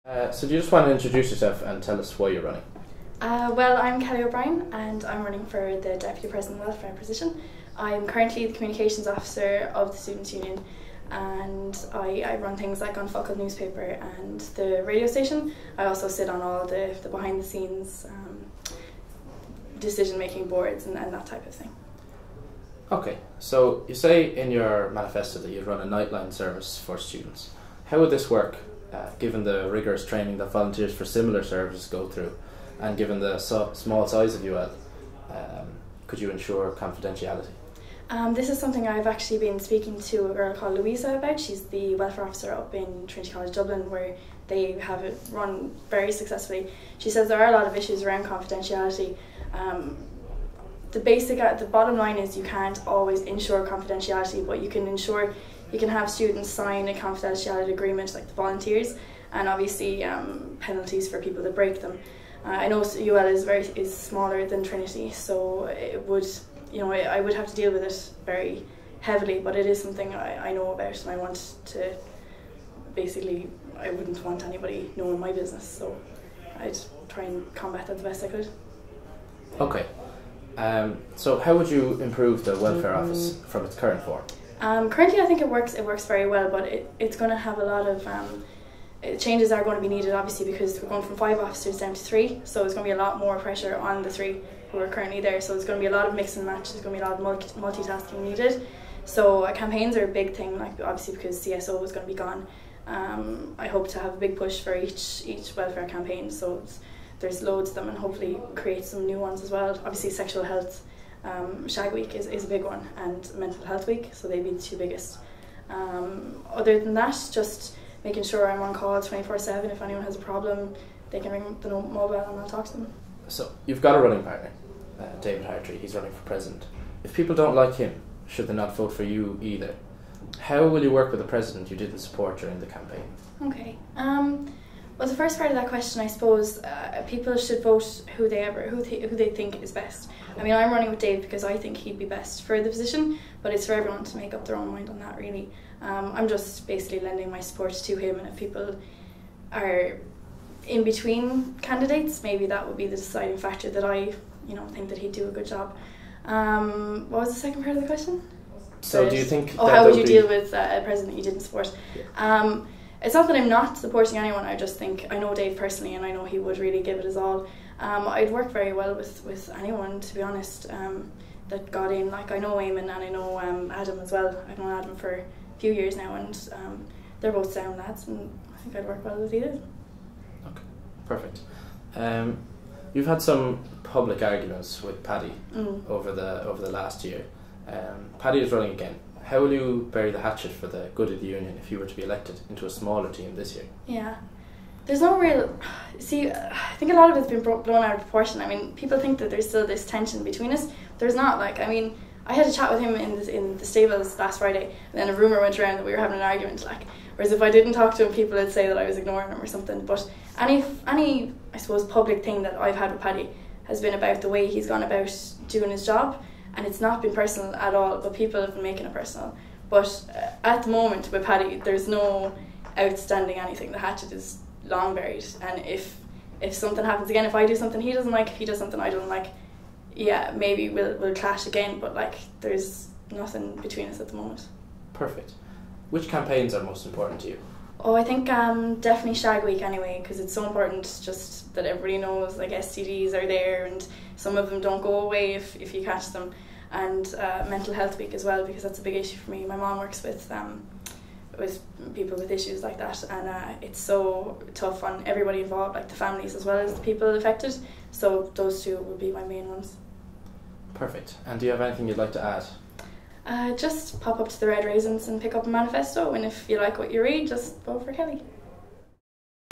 So do you just want to introduce yourself and tell us why you're running? Well, I'm Kelly O'Brien and I'm running for the Deputy President Welfare position. I'm currently the Communications Officer of the Students' Union, and I run things like on Focal newspaper and the radio station. I also sit on all the behind the scenes decision making boards and that type of thing. Okay, so you say in your manifesto that you'd run a nightline service for students. How would this work, given the rigorous training that volunteers for similar services go through, and given the small size of UL? Could you ensure confidentiality? This is something I've actually been speaking to a girl called Louisa about. She's the welfare officer up in Trinity College Dublin, where they have it run very successfully. She says there are a lot of issues around confidentiality. The bottom line is you can't always ensure confidentiality, but you can have students sign a confidentiality agreement, like the volunteers, and obviously penalties for people that break them. I know UL is smaller than Trinity, so it would, I would have to deal with it very heavily, but it is something I know about, and I want to, basically, I wouldn't want anybody knowing my business, so I'd try and combat that the best I could. Okay. So how would you improve the welfare office from its current form? Currently I think it works very well, but it's going to have a lot of changes are going to be needed, obviously, because we're going from 5 officers down to 3, so there's going to be a lot more pressure on the 3 who are currently there, so there's going to be a lot of mix and match, there's going to be a lot of multitasking needed. So campaigns are a big thing, like obviously because CSO is going to be gone. I hope to have a big push for each welfare campaign, so there's loads of them, and hopefully create some new ones as well. Obviously sexual health, Shag Week is a big one, and Mental Health Week, so they'd be the 2 biggest. Other than that, just making sure I'm on call 24/7. If anyone has a problem, they can ring the mobile and I'll talk to them. So you've got a running partner, David Hartree. He's running for president. If people don't like him, should they not vote for you either? How will you work with a president you didn't support during the campaign? Okay. Well, the first part of that question, I suppose, people should vote who they think is best. I mean, I'm running with Dave because I think he'd be best for the position, but it's for everyone to make up their own mind on that, really. I'm just basically lending my support to him, and if people are in between candidates, maybe that would be the deciding factor that I, think that he'd do a good job. What was the second part of the question? So do you think... how would you deal with a president you didn't support? Yeah. It's not that I'm not supporting anyone, I just think I know Dave personally and I know he would really give it his all. I'd work very well with anyone, to be honest, that got in. Like, I know Eamon and I know Adam as well. I've known Adam for a few years now, and they're both sound lads, and I think I'd work well with either. Okay, perfect. You've had some public arguments with Paddy over the last year. Paddy is running again. How will you bury the hatchet for the good of the union if you were to be elected into a smaller team this year? Yeah, there's no real... See, I think a lot of it's been blown out of proportion. I mean, people think that there's still this tension between us. There's not. Like, I mean, I had a chat with him in the stables last Friday, and then a rumour went around that we were having an argument. Like, whereas if I didn't talk to him, people would say that I was ignoring him or something. But any I suppose public thing that I've had with Paddy has been about the way he's gone about doing his job. And it's not been personal at all, but people have been making it personal. But at the moment with Paddy, there's no outstanding anything. The hatchet is long buried, and if something happens again, if I do something he doesn't like, if he does something I don't like, yeah, maybe we'll clash again, but like, there's nothing between us at the moment. Perfect. Which campaigns are most important to you? Oh, I think definitely Shag Week anyway, because it's so important just that everybody knows, like, STDs are there and some of them don't go away if you catch them, and Mental Health Week as well, because that's a big issue for me. My mom works with people with issues like that, and it's so tough on everybody involved, like the families as well as the people affected, so those 2 would be my main ones. Perfect. And do you have anything you'd like to add? Just pop up to the Red Raisins and pick up a manifesto, and if you like what you read, just vote for Kelly.